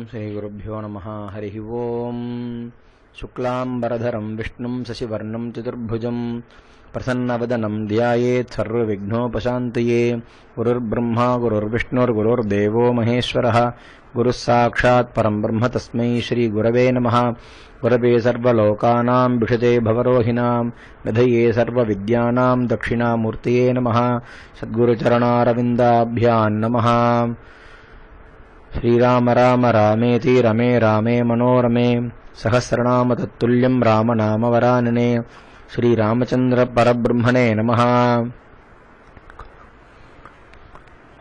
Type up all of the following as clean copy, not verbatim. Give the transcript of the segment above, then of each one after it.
श्रीगुरुभ्यो नमः। हरिः ओम्। शुक्लाम्बरधरं विष्णुं शशिवर्णं चतुर्भुजं प्रसन्नवदनं ध्यायेत् सर्वविघ्नोपशान्तये। गुरुर्ब्रह्मा गुरुर्विष्णुर्गुरुर्देवो महेश्वरः। गुरुः साक्षात् परं ब्रह्म तस्मै श्रीगुरवे नमः। गुरवे सर्वलोकानां विषजे भवरोहिणां निधये सर्वविद्यानां दक्षिणामूर्तये नमः। सद्गुरुचरणारविन्दाभ्यां नमः। श्रीराम राम रामेति रमे रामे मनोरमे सहस्रनाम तत्तुल्यं रामनामवरानने। श्रीरामचंद्र परब्रह्मणे नमः।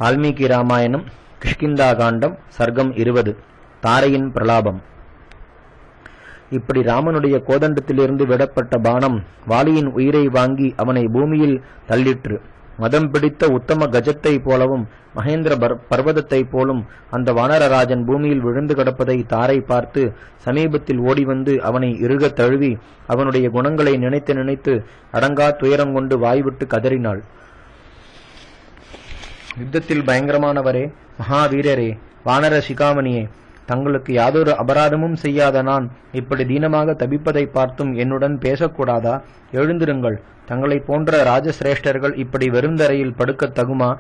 वाल्मीकि रामायणம் கிஷ்கிந்தாகாண்டம் சர்க்கம் 20 தாரையின் பிரலாபம். இப்படி ராமனுடைய கோதண்டத்திலிருந்து விடப்பட்ட பானம் வாலியின் உயிரை வாங்கி அவனை பூமியில் தள்ளிற்று. மதம் பிடித்த உத்தம கஜத்தை போலவும் மகேந்திர பர்வதத்தை போலும் அந்த வானரராஜன் பூமியில் விழுந்து கிடப்பதை தாரை பார்த்து சமீபத்தில் ஓடி வந்து அவனை இறுக தழுவி அவனுடைய குணங்களை நினைத்து நினைத்து அடங்கா துயரங்கொண்டு வாய்விட்டு கதறினாள். யுத்தத்தில் பயங்கரமானவரே, மகாவீரரே, வானர சிகாமணியே, தங்களுக்கு யாதொரு அபராதமும் செய்யாத நான் இப்படி தீனமாக தபிப்பதை பார்த்தும் என்னுடன் பேசக்கூடாதா? எழுந்திருங்கள். தங்களை போன்ற ராஜசிரேஷ்டர்கள் இப்படி வெறுந்தரையில் படுக்க தகுமா?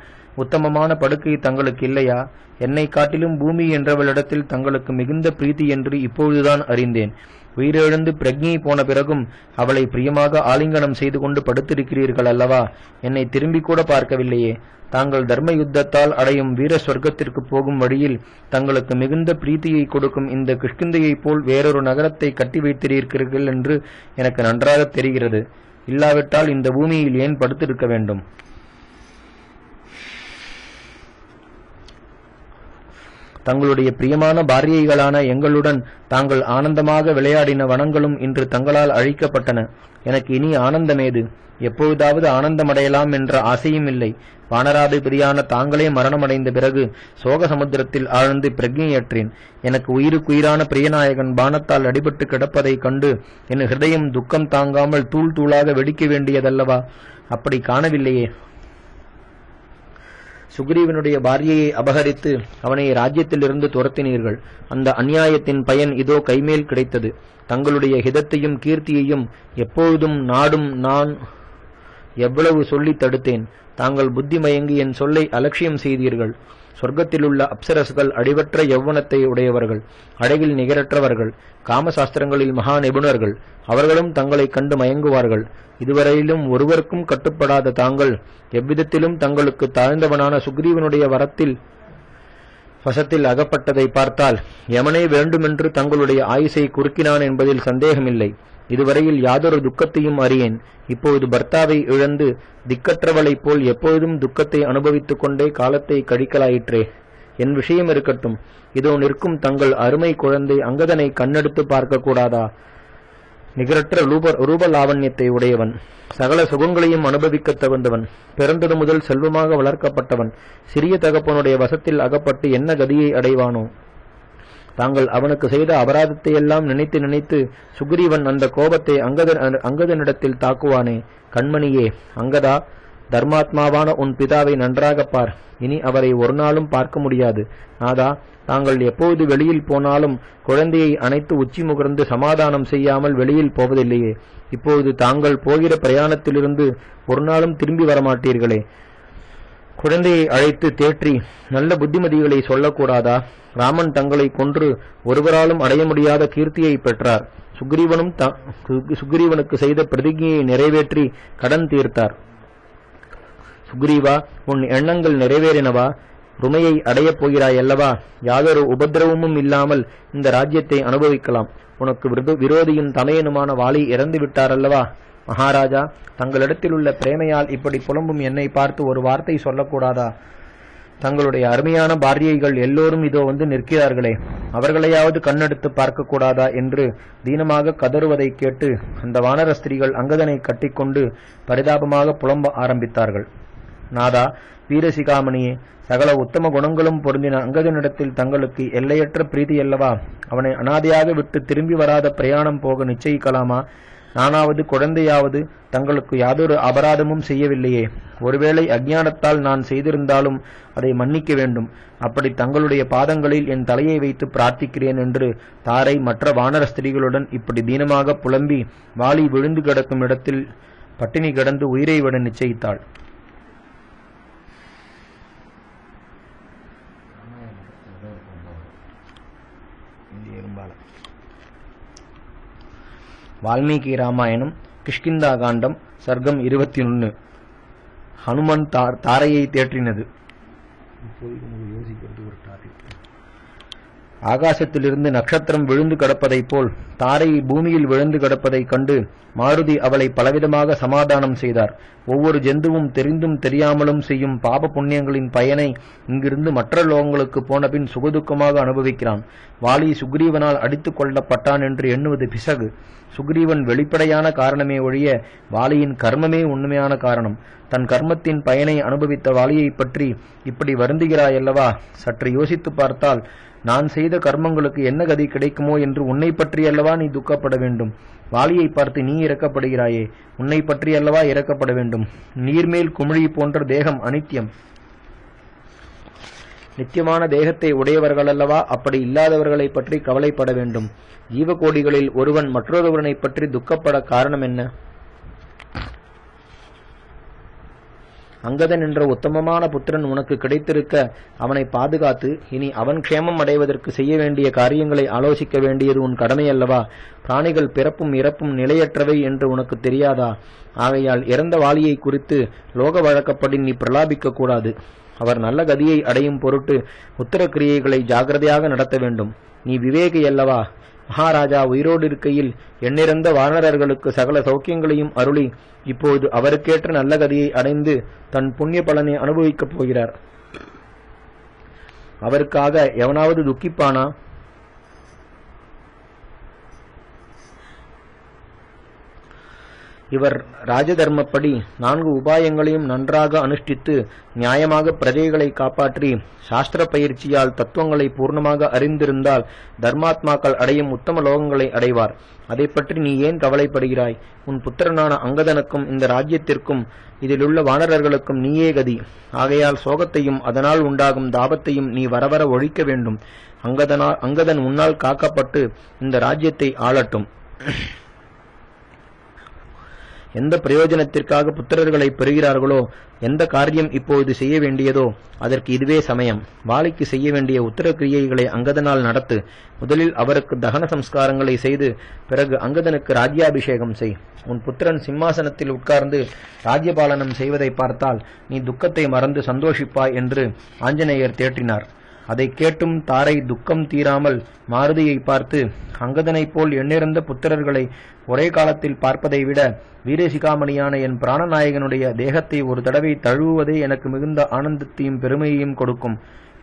உத்தமமான படுக்கை தங்களுக்கு இல்லையா? என்னை காட்டிலும் பூமி என்றவளிடத்தில் தங்களுக்கு மிகுந்த பிரீத்தி என்று இப்பொழுதுதான் அறிந்தேன். உயிரிழந்து பிரக்ஞை போன பிறகும் அவளை பிரியமாக ஆலிங்கனம் செய்து கொண்டு படுத்திருக்கிறீர்கள் அல்லவா? என்னை திரும்பி கூட பார்க்கவில்லையே. தாங்கள் தர்ம யுத்தத்தால் அடையும் வீர சொர்க்கத்திற்கு போகும் வழியில் தங்களுக்கு மிகுந்த பிரீத்தியை கொடுக்கும் இந்த கிஷ்கிந்தையை போல் வேறொரு நகரத்தை கட்டி வைத்திருக்கிறீர்கள் என்று எனக்கு நன்றாக தெரிகிறது. இல்லாவிட்டால் இந்த பூமியில் ஏன் படுத்திருக்க வேண்டும்? தங்களுடைய பிரியமான பாரியைகளான எங்களுடன் தாங்கள் ஆனந்தமாக விளையாடின வனங்களும் இன்று தங்களால் அழிக்கப்பட்டன. எனக்கு இனி ஆனந்தமேது? எப்பொழுதாவது ஆனந்தமடையலாம் என்ற ஆசையும் இல்லை. வானராதிபதியான தாங்களே மரணமடைந்த பிறகு சோக சமுத்திரத்தில் ஆழ்ந்து பிரக்ஞையற்றேன். எனக்கு உயிருக்குயிரான பிரியநாயகன் பானத்தால் அடிபட்டு கிடப்பதை கண்டு என் ஹிருதயம் துக்கம் தாங்காமல் தூள் தூளாக வெடிக்க வேண்டியதல்லவா? அப்படி காணவில்லையே. சுக்ரீவனுடைய பாரியையை அபகரித்து அவனை ராஜ்யத்திலிருந்து துரத்தினீர்கள். அந்த அநியாயத்தின் பயன் இதோ கைமேல் கிடைத்தது. தங்களுடைய ஹிதத்தையும் கீர்த்தியையும் எப்பொழுதும் நாடும் நான் எவ்வளவு சொல்லி தடுத்தேன். தாங்கள் புத்தி மயங்கி என் சொல்லை அலட்சியம் செய்தீர்கள். சொர்க்கத்திலுள்ள அப்சரசுகள் அடிவற்ற யௌவனத்தை உடையவர்கள், அழகில் நிகரற்றவர்கள், காமசாஸ்திரங்களில் மகா நிபுணர்கள். அவர்களும் தங்களை கண்டு மயங்குவார்கள். இதுவரையிலும் ஒருவருக்கும் கட்டுப்படாத தாங்கள் எவ்விதத்திலும் தங்களுக்கு தாழ்ந்தவனான சுக்ரீவனுடைய வசத்தில் அகப்பட்டதை பார்த்தால் யமனே வேண்டுமென்று தங்களுடைய ஆயுசை குறுக்கினான் என்பதில் சந்தேகமில்லை. இதுவரையில் யாதொரு துக்கத்தையும் அறியேன். இப்பொழுது பர்த்தாவை இழந்து திக்கற்றவளைப் போல் எப்பொழுதும் துக்கத்தை அனுபவித்துக் கொண்டே காலத்தை கழிக்கலாயிற்றே. என் விஷயம் இருக்கட்டும். இதோ நிற்கும் தங்கள் அருமை குழந்தை அங்கதனை கண்ணெடுத்து பார்க்க கூடாதா? நிகரற்ற ரூபலாவண்யத்தை உடையவன், சகல சுகங்களையும் அனுபவிக்க தகுந்தவன், பிறந்தது முதல் செல்வமாக வளர்க்கப்பட்டவன், சிறிய தகப்பனுடைய வசத்தில் அகப்பட்டு என்ன கதியை அடைவானோ? தாங்கள் அவனுக்கு செய்த அபராதத்தை எல்லாம் நினைத்து நினைத்து சுக்ரீவன் அந்த கோபத்தை அங்கதனிடத்தில் தாக்குவானே. கண்மணியே அங்கதா, தர்மாத்மாவான உன் பிதாவை நன்றாக பார். இனி அவரை ஒரு நாளும் பார்க்க முடியாது. நாதா, தாங்கள் எப்போது வெளியில் போனாலும் குழந்தையை அணைத்து உச்சி முகர்ந்து சமாதானம் செய்யாமல் வெளியில் போவதில்லையே. இப்பொழுது தாங்கள் போகிற பிரயாணத்திலிருந்து ஒரு நாளும் திரும்பி வரமாட்டீர்களே. குழந்தையை அழைத்து தேற்றி நல்ல புத்திமதிகளை சொல்லக்கூடாதா? ராமன் தங்களை கொன்று ஒருவராலும் அடைய முடியாத கீர்த்தியை பெற்றார். சுக்ரீவனுக்கு செய்த பிரதிஜையை நிறைவேற்றி கடன் தீர்த்தார். சுக்ரீவா, உன் எண்ணங்கள் நிறைவேறினவா? ருமையை அடையப் போகிறாய் அல்லவா? யாதொரு உபதிரவமும் இல்லாமல் இந்த ராஜ்யத்தை அனுபவிக்கலாம். உனக்கு விரோதியின் தமையனுமான வாலி இறந்து விட்டாரல்லவா? மகாராஜா, தங்களிடத்தில் உள்ள பிரேமையால் இப்படி புலம்பும் என்னை பார்த்து ஒரு வார்த்தை சொல்லக்கூடாதா? தங்களுடைய அருமையான பாரியைகள் எல்லோரும் இதோ வந்து நிற்கிறார்களே, அவர்களையாவது கண்ணெடுத்து பார்க்க கூடாதா என்று தீனமாக கதறுவதை கேட்டு அந்த வானர ஸ்திரீகள் அங்கதனை கட்டிக்கொண்டு பரிதாபமாக புலம்ப ஆரம்பித்தார்கள். நாதா, வீரசிகாமணியே, சகல உத்தம குணங்களும் பொருந்தின அங்கதனிடத்தில் தங்களுக்கு எல்லையற்ற பிரீதி அல்லவா? அவனை அனாதையாக விட்டு திரும்பி வராத பிரயாணம் போக நிச்சயிக்கலாமா? நானாவது குழந்தையாவது தங்களுக்கு யாதொரு அபராதமும் செய்யவில்லையே. ஒருவேளை அஞ்ஞானத்தால் நான் செய்திருந்தாலும் அதை மன்னிக்க வேண்டும். அப்படி தங்களுடைய பாதங்களில் என் தலையை வைத்து பிரார்த்திக்கிறேன் என்று தாரை மற்ற வானர ஸ்திரீகளுடன் இப்படி தீனமாக புலம்பி வாலி விழுந்து கிடக்கும் இடத்தில் பட்டினி கிடந்து உயிரை விட நிச்சயித்தாள். வால்மீகி ராமாயணம் கிஷ்கிந்தா காண்டம் சர்க்கம் 21. ஹனுமன் தாரையை தேற்றினது. ஆகாசத்திலிருந்து நட்சத்திரம் விழுந்து கிடப்பதைப் போல் தாரை பூமியில் விழுந்து கிடப்பதைக் கண்டு மாருதி அவளை பலவிதமாக சமாதானம் செய்தார். ஒவ்வொரு ஜந்துவும் தெரிந்தும் தெரியாமலும் செய்யும் பாப புண்ணியங்களின் பயனை இங்கிருந்து மற்ற லோகங்களுக்கு போனபின் சுகதுக்கமாக அனுபவிக்கிறான். வாலி சுக்ரீவனால் அடித்துக் கொள்ளப்பட்டான் என்று எண்ணுவது பிசகு. சுக்ரீவன் வெளிப்படையான காரணமே ஒழிய வாலியின் கர்மமே உண்மையான காரணம். தன் கர்மத்தின் பயனை அனுபவித்த வாலியை பற்றி இப்படி வருந்துகிறாயல்லவா? சற்று யோசித்து பார்த்தால் நான் செய்த கர்மங்களுக்கு என்ன கதி கிடைக்குமோ என்று உன்னை பற்றியல்லவா நீ துக்கப்பட வேண்டும். வாலியை பார்த்து நீ இறக்கப்படுகிறாயே, உன்னை பற்றியல்லவா இறக்கப்பட வேண்டும். நீர்மேல் குமிழி போன்ற தேகம் அனித்தியம். நித்தியமான தேகத்தை உடையவர்களல்லவா அப்படி இல்லாதவர்களை பற்றி கவலைப்பட வேண்டும். ஜீவகோடிகளில் ஒருவன் மற்றொருவனை பற்றி துக்கப்பட காரணம் என்ன? அங்கதன் என்ற உத்தமமான புத்திரன் உனக்கு கிடைத்திருக்க அவனை பாதுகாத்து இனி அவன் க்ஷேமம் அடைவதற்கு செய்ய வேண்டிய காரியங்களை ஆலோசிக்க வேண்டியது உன் கடமை அல்லவா? பிராணிகள் பிறப்பும் இறப்பும் நிலையற்றவை என்று உனக்கு தெரியாதா? ஆகையால் இறந்த வாலியை குறித்து லோக வழக்கப்படி நீ பிரலாபிக்க கூடாது. அவர் நல்ல கதியை அடையும் பொருட்டு உத்தர கிரியைகளை ஜாகிரதையாக நடத்த வேண்டும். நீ விவேகி அல்லவா? மகாராஜா உயிரோடு இருக்கையில் எண்ணிறந்த வானரர்களுக்கு சகல சௌக்கியங்களையும் அருளி இப்போது அவருக்கேற்ற நல்ல கதியை அடைந்து தன் புண்ணிய பலனை அனுபவிக்கப் போகிறார். அவருக்காக எவனாவது துக்கிப்பானா? இவர் ராஜதர்மப்படி 4 உபாயங்களையும் நன்றாக அனுஷ்டித்து நியாயமாக பிரஜைகளை காப்பாற்றி சாஸ்திர பயிற்சியால் தத்துவங்களை பூர்ணமாக அறிந்திருந்தால் தர்மாத்மாக்கள் அடையும் உத்தம லோகங்களை அடைவார். அதை பற்றி நீ ஏன் கவலைப்படுகிறாய்? உன் புத்திரனான அங்கதனுக்கும் இந்த ராஜ்யத்திற்கும் இதிலுள்ள வானரர்களுக்கும் நீயே கதி. ஆகையால் சோகத்தையும் அதனால் உண்டாகும் தாபத்தையும் நீ வரவர ஒழிக்க வேண்டும். அங்கதன் உன்னால் காக்கப்பட்டு இந்த ராஜ்யத்தை ஆளட்டும். எந்த பிரயோஜனத்திற்காக புத்திரர்களை பெறுகிறார்களோ, எந்த காரியம் இப்போது செய்ய வேண்டியதோ அதற்கு இதுவே சமயம். வாலிக்கு செய்ய வேண்டிய உத்தர கிரியைகளை அங்கதனால் நடத்து. முதலில் அவருக்கு தகன சம்ஸ்காரங்களை செய்து பிறகு அங்கதனுக்கு ராஜ்யாபிஷேகம் செய். உன் புத்திரன் சிம்மாசனத்தில் உட்கார்ந்து ராஜ்யபாலனம் செய்வதை பார்த்தால் நீ துக்கத்தை மறந்து சந்தோஷிப்பாய் என்று ஆஞ்சநேயர் தேற்றினார். அதை கேட்டும் தாரை துக்கம் தீராமல் மாருதியை பார்த்து, அங்கதனைப் போல் எண்ணிறந்த புத்திரர்களை ஒரே காலத்தில் பார்ப்பதை விட வீரசிகாமணியான என் பிராணநாயகனுடைய தேகத்தை ஒரு தடவை தழுவுவதே எனக்கு மிகுந்த ஆனந்தத்தையும் பெருமையையும் கொடுக்கும்.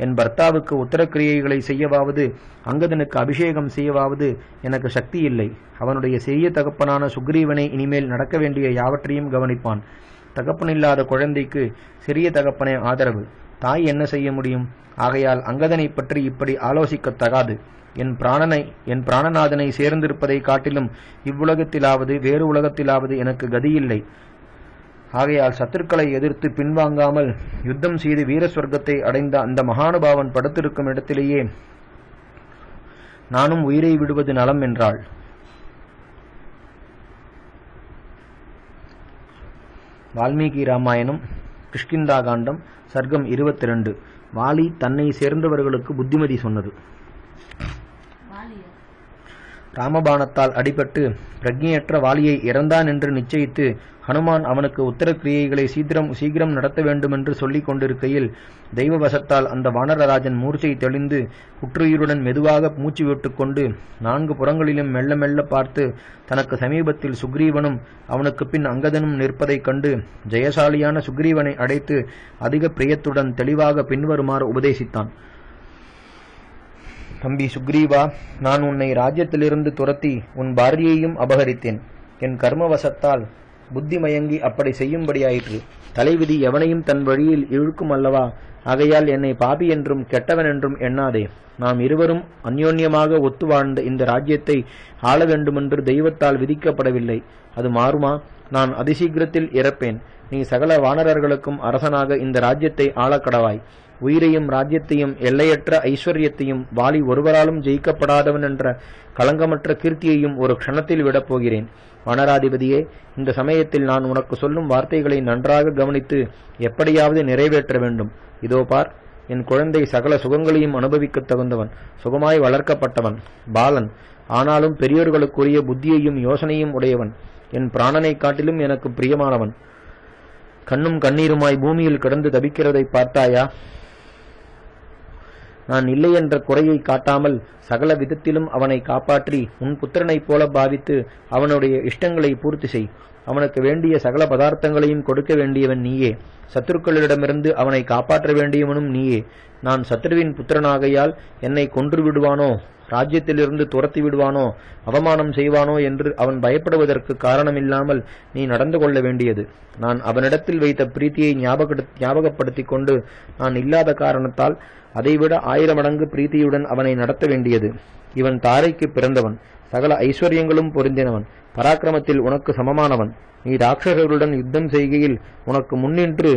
என் பர்த்தாவுக்கு உத்தரக்கிரியைகளை செய்யவாவது அங்கதனுக்கு அபிஷேகம் செய்யவாவது எனக்கு சக்தி இல்லை. அவனுடைய சிறிய தகப்பனான சுக்ரீவனை இனிமேல் நடக்க வேண்டிய யாவற்றையும் கவனிப்பான். தகப்பனில்லாத குழந்தைக்கு சிறிய தகப்பனே ஆதரவு. தாய் என்ன செய்ய முடியும்? ஆகையால் அங்கதனை பற்றி இப்படி ஆலோசிக்கத்தகாது. என் பிராணநாதனை சேர்ந்திருப்பதை காட்டிலும் இவ்வுலகத்திலாவது வேறு உலகத்திலாவது எனக்கு கதியில்லை. ஆகையால் சத்துருக்களை எதிர்த்து பின்வாங்காமல் யுத்தம் செய்து வீரஸ்வர்க்கத்தை அடைந்த அந்த மகானுபாவன் படுத்திருக்கும் இடத்திலேயே நானும் உயிரை விடுவது நலம் என்றாள். வால்மீகி ராமாயணம் கிஷ்கிந்தா காண்டம் சர்க்கம் 22. வாலி தன்னை சேர்ந்தவர்களுக்கு புத்திமதி சொன்னது. ராமபாணத்தால் அடிபட்டு பிரக்ஞையற்ற வாலியை இறந்தான் என்று நிச்சயித்து ஹனுமான் அவனுக்கு உத்தர கிரியைகளை சீக்கிரம் நடத்த வேண்டுமென்று சொல்லிக் கொண்டிருக்கையில் தெய்வவசத்தால் அந்த வானரராஜன் மூர்ச்சை தெளிந்து குற்றுயிருடன் மெதுவாக மூச்சு விட்டுக்கொண்டு 4 புறங்களிலும் மெல்ல மெல்ல பார்த்து தனக்கு சமீபத்தில் சுக்ரீவனும் அவனுக்கு பின் அங்கதனும் நிற்பதைக் கண்டு ஜெயசாலியான சுக்ரீவனை அடைத்து அதிக பிரியத்துடன் தெளிவாக பின்வருமாறு உபதேசித்தான். தம்பி சுக்ரீவா, நான் உன்னை ராஜ்யத்திலிருந்து துரத்தி உன் பாரியையும் அபகரித்தேன். என் கர்மவசத்தால் புத்தி மயங்கி அப்படி செய்யும்படியாயிற்று. தலைவிதி எவனையும் தன் வழியில் இழுக்கும் அல்லவா? ஆகையால் என்னை பாபி என்றும் கெட்டவன் என்றும் எண்ணாதே. நாம் இருவரும் அந்யோன்யமாக ஒத்து வாழ்ந்த இந்த ராஜ்யத்தை ஆள வேண்டுமென்று தெய்வத்தால் விதிக்கப்படவில்லை. அது மாறுமா? நான் அதிசீக்கிரத்தில் இறப்பேன். நீ சகல வானரர்களுக்கும் அரசனாக இந்த ராஜ்யத்தை ஆளக்கடவாய். உயிரையும் ராஜ்யத்தையும் எல்லையற்ற ஐஸ்வர்யத்தையும் வாலி ஒருவராலும் ஜெயிக்கப்படாதவன் என்ற களங்கமற்ற கீர்த்தியையும் ஒரு க்ஷணத்தில் விடப் போகிறேன். வானராதிபதியே, இந்த சமயத்தில் நான் உனக்கு சொல்லும் வார்த்தைகளை நன்றாக கவனித்து எப்படியாவது நிறைவேற்ற வேண்டும். இதோ பார், என் குழந்தை சகல சுகங்களையும் அனுபவிக்கத் தகுந்தவன், சுகமாய் வளர்க்கப்பட்டவன், பாலன். ஆனாலும் பெரியோர்களுக்குரிய புத்தியையும் யோசனையும் உடையவன். என் பிராணனை காட்டிலும் எனக்கு பிரியமானவன். கண்ணும் கண்ணீருமாய் பூமியில் கிடந்து தவிக்கிறதை பார்த்தாயா? நான் இல்லை என்ற குறையை காட்டாமல் சகல விதத்திலும் அவனை காப்பாற்றி உன் புத்திரனைப் போல பாவித்து அவனுடைய இஷ்டங்களை பூர்த்தி செய். அவனுக்கு வேண்டிய சகல பதார்த்தங்களையும் கொடுக்க வேண்டியவன் நீயே. சத்துருக்களிடமிருந்து அவனை காப்பாற்ற வேண்டியவனும் நீயே. நான் சத்ருவின் புத்திரனாகையால் என்னை கொன்று விடுவானோ, ராஜ்யத்திலிருந்து துரத்தி விடுவானோ, அவமானம் செய்வானோ என்று அவன் பயப்படுவதற்கு காரணமில்லாமல் நீ நடந்து கொள்ள வேண்டியது. நான் அவனிடத்தில் வைத்த பிரீத்தியை ஞாபகப்படுத்திக் கொண்டு நான் இல்லாத காரணத்தால் அதைவிட 1000 மடங்கு பிரீத்தியுடன் அவனை நடத்த வேண்டியது. இவன் தாரைக்கு பிறந்தவன், சகல ஐஸ்வர்யங்களும் பொருந்தினவன், பராக்கிரமத்தில் உனக்கு சமமானவன். நீ ராட்சசர்களுடன் யுத்தம் செய்கையில் உனக்கு முன்னின்று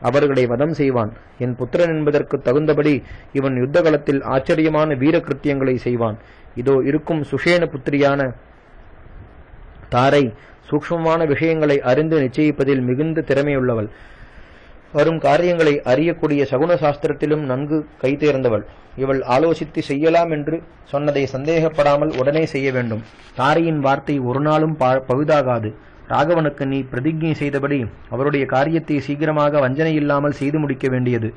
அவர்களை வதம் செய்வான். என் புத்திரன் என்பதற்கு தகுந்தபடி இவன் யுத்த களத்தில் ஆச்சரியமான வீர கிருத்தியங்களை செய்வான். இதோ இருக்கும் சுஷேன புத்திரியான தாரை சூக்ஷ்மமான விஷயங்களை அறிந்து நிச்சயிப்பதில் மிகுந்த திறமையுள்ளவள். வரும் காரியங்களை அறியக்கூடிய சகுன சாஸ்திரத்திலும் நன்கு கைதேர்ந்தவள். இவள் ஆலோசித்து செய்யலாம் என்று சொன்னதை சந்தேகப்படாமல் உடனே செய்ய வேண்டும். தாரையின் வார்த்தை ஒரு நாளும் பழுதாகாது. ராகவனுக்கு நீ பிரதிஜை செய்தபடி அவருடைய காரியத்தை சீக்கிரமாக வஞ்சனை இல்லாமல் செய்து முடிக்க வேண்டியது.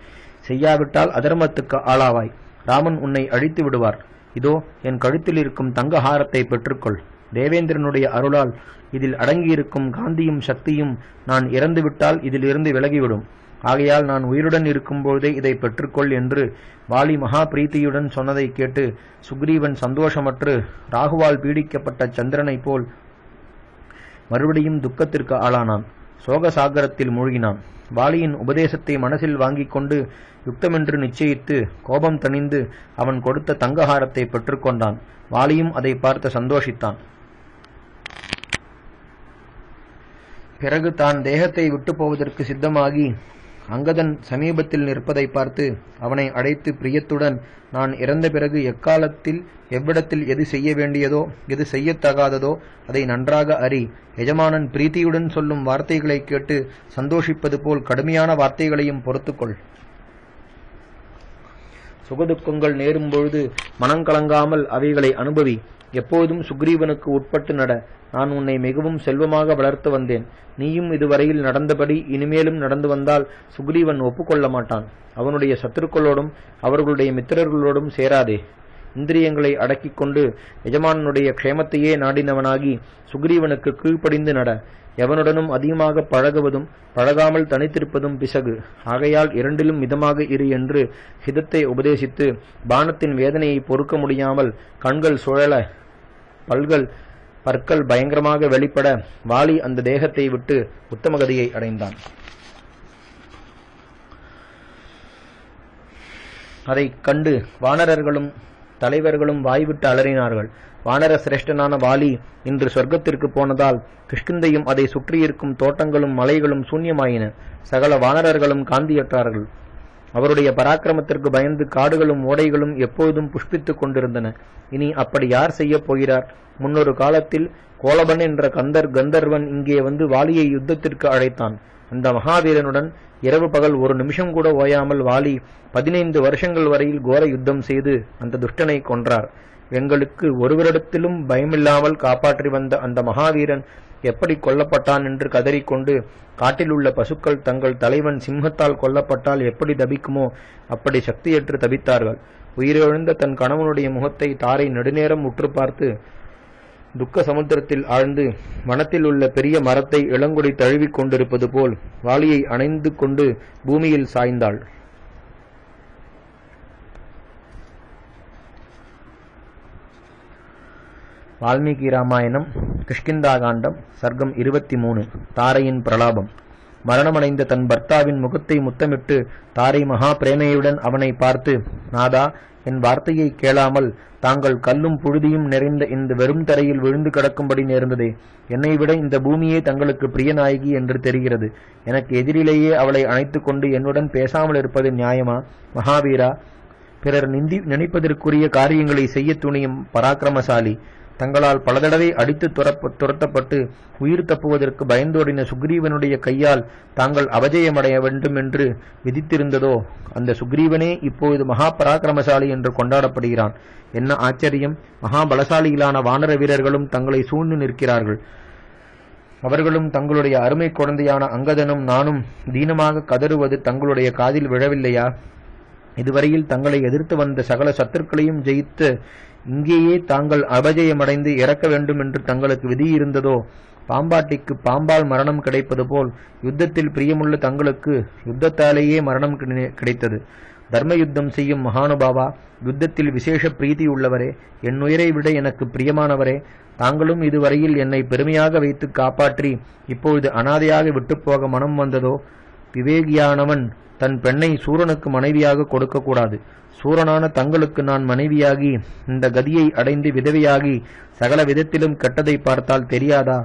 செய்யாவிட்டால் அதர்மத்துக்கு ஆளாவாய். ராமன் உன்னை அழித்து விடுவார். இதோ என் கழுத்தில் இருக்கும் தங்க ஹாரத்தை பெற்றுக்கொள். தேவேந்திரனுடைய அருளால் இதில் அடங்கியிருக்கும் காந்தியும் சக்தியும் நான் இறந்துவிட்டால் இதிலிருந்து விலகிவிடும். ஆகையால் நான் உயிருடன் இருக்கும்போதே இதை பெற்றுக்கொள் என்று வாலி மகா பிரீத்தியுடன் சொன்னதை கேட்டு சுக்ரீவன் சந்தோஷமற்று ராகுவால் பீடிக்கப்பட்ட சந்திரனைப் போல் மறுபடியும் துக்கத்திற்கு ஆளானான். சோக சாகரத்தில் மூழ்கினான். வாலியின் உபதேசத்தை மனசில் வாங்கிக் கொண்டு யுக்தமென்று நிச்சயித்து கோபம் தணிந்து அவன் கொடுத்த தங்கஹாரத்தை பெற்றுக்கொண்டான். வாலியும் அதை பார்த்து சந்தோஷித்தான். பிறகு தான் தேகத்தை விட்டு போவதற்கு சித்தமாகி அங்கதன் சமீபத்தில் நிற்பதை பார்த்து அவனை அழைத்து பிரியத்துடன், நான் இறந்த பிறகு எக்காலத்தில் எவ்விடத்தில் எது செய்ய வேண்டியதோ எது செய்யத்தகாததோ அதை நன்றாக அறி. எஜமானன் பிரீத்தியுடன் சொல்லும் வார்த்தைகளை கேட்டு சந்தோஷிப்பது போல் கடுமையான வார்த்தைகளையும் பொறுத்துக்கொள். சுகதுக்கங்கள் நேரும்பொழுது மனங்கலங்காமல் அவைகளை அனுபவி. எப்போதும் சுக்ரீவனுக்கு உட்பட்டு நட. நான் உன்னை மிகவும் செல்வமாக வளர்த்து வந்தேன். நீயும் இதுவரையில் நடந்தபடி இனிமேலும் நடந்து வந்தால் சுக்ரீவன் ஒப்புக்கொள்ள மாட்டான். அவனுடைய சத்துருக்களோடும் அவர்களுடைய மித்திரர்களோடும் சேராதே. இந்திரியங்களை அடக்கிக் கொண்டு எஜமானனுடைய க்ஷேமத்தையே நாடினவனாகி சுக்ரீவனுக்கு கீழ்ப்படிந்து நட. எவனுடனும் அதிகமாக பழகுவதும் பழகாமல் தனித்திருப்பதும் பிசகு. ஆகையால் இரண்டிலும் மிதமாக இரு என்று ஹிதத்தை உபதேசித்து பானத்தின் வேதனையை பொறுக்க முடியாமல் கண்கள் சுழல பற்கள் பயங்கரமாக வெளிப்பட வாலி அந்த தேகத்தை விட்டு உத்தமகதியை அடைந்தான். அதைக் கண்டு வானரர்களும் தலைவர்களும் வாய்விட்டு அலறினார்கள். வானர சிரேஷ்டனான வாலி இன்று சொர்க்கத்திற்கு போனதால் கிஷ்கிந்தையும் அதை சுற்றியிருக்கும் தோட்டங்களும் மலைகளும் சூன்யமாயின. சகல வானரர்களும் காந்தியற்றார்கள். அவருடைய பராக்கிரமத்திற்கு பயந்து காடுகளும் ஓடைகளும் எப்போதும் புஷ்பித்துக் கொண்டிருந்தன. இனி அப்படி யார் செய்யப் போகிறார்? முன்னொரு காலத்தில் கோலபன் என்ற கந்தர்வன் இங்கே வந்து வாலியை யுத்தத்திற்கு அழைத்தான். அந்த மகாவீரனுடன் இரவு பகல் ஒரு நிமிஷம் கூட ஓயாமல் வாலி 15 வருஷங்கள் வரையில் கோர யுத்தம் செய்து அந்த துஷ்டனை கொன்றார். எங்களுக்கு ஒருவரிடத்திலும் பயமில்லாமல் காப்பாற்றி வந்த அந்த மகாவீரன் எப்படி கொல்லப்பட்டான் என்று கதறிக்கொண்டு காட்டில் உள்ள பசுக்கள் தங்கள் தலைவன் சிம்மத்தால் கொல்லப்பட்டால் எப்படி தபிக்குமோ அப்படி சக்தியற்று தபித்தார்கள். உயிரிழந்த தன் கணவனுடைய முகத்தை தாரை நெடுநேரம் உற்று பார்த்து துக்க சமுத்திரத்தில் ஆழ்ந்து வனத்தில் உள்ள பெரிய மரத்தை இளங்கொடி தழுவிக் கொண்டிருப்பது போல் வாலியை அணைந்து கொண்டு பூமியில் சாய்ந்தாள். வால்மீகி ராமாயணம் கிஷ்கிந்தா காண்டம் சர்க்கம் 23. தாரையின் பிரலாபம். மரணமடைந்த தன் பர்த்தாவின் முகத்தை முத்தமிட்டு தாரை மகா பிரேமையுடன் அவனை பார்த்து, நாதா, என் வார்த்தையை கேளாமல் தாங்கள் கல்லும் புழுதியும் நிறைந்த இந்த வெறும் தரையில் விழுந்து கிடக்கும்படி நேர்ந்ததே. என்னை விட இந்த பூமியே தங்களுக்கு பிரியநாயகி என்று தெரிகிறது. எனக்கு எதிரிலேயே அவளை அணைத்து கொண்டு என்னுடன் பேசாமல் இருப்பது நியாயமா? மகாவீரா, பிறர் நினைப்பதற்குரிய காரியங்களை செய்ய துணியும் பராக்கிரமசாலி, தங்களால் பல தடவை அடித்து துரத்தப்பட்டு உயிர் தப்புவதற்கு பயந்தோடின சுக்ரீவனுடைய கையால் தாங்கள் அபஜயமடைய வேண்டும் என்று விதித்திருந்ததோ அந்த சுக்ரீவனே இப்பொழுது மகா பராக்கிரமசாலி என்று கொண்டாடப்படுகிறான். என்ன ஆச்சரியம்! மகாபலசாலிகளான வானர வீரர்களும் தங்களை சூழ்ந்து நிற்கிறார்கள். அவர்களும் தங்களுடைய அருமை குழந்தையான அங்கதனும் நானும் தீனமாக கதறுவது தங்களுடைய காதில் விழவில்லையா? இதுவரையில் தங்களை எதிர்த்து வந்த சகல சத்துருக்களையும் ஜெயித்து இங்கேயே தாங்கள் அபஜயமடைந்து இறக்க வேண்டும் என்று தங்களுக்கு விதியிருந்ததோ? பாம்பாட்டிக்கு பாம்பால் மரணம் கிடைப்பது போல் யுத்தத்தில் பிரியமுள்ள தங்களுக்கு யுத்தத்தாலேயே மரணம் கிடைத்தது. தர்ம யுத்தம் செய்யும் மகானுபாவா, யுத்தத்தில் விசேஷ பிரீதி உள்ளவரே, என் உயிரை விட எனக்கு பிரியமானவரே, தாங்களும் இதுவரையில் என்னை பெருமையாக வைத்து காப்பாற்றி இப்பொழுது அனாதையாக விட்டுப்போக மனம் வந்ததோ? விவேகியானவன் தன் பெண்ணை சூரனுக்கு மனைவியாக கொடுக்கக்கூடாது. சூரனான தங்களுக்கு நான் மனைவியாகி இந்த கதியை அடைந்து விதவையாகி சகல விதத்திலும் கெட்டதை பார்த்தால் தெரியாதா?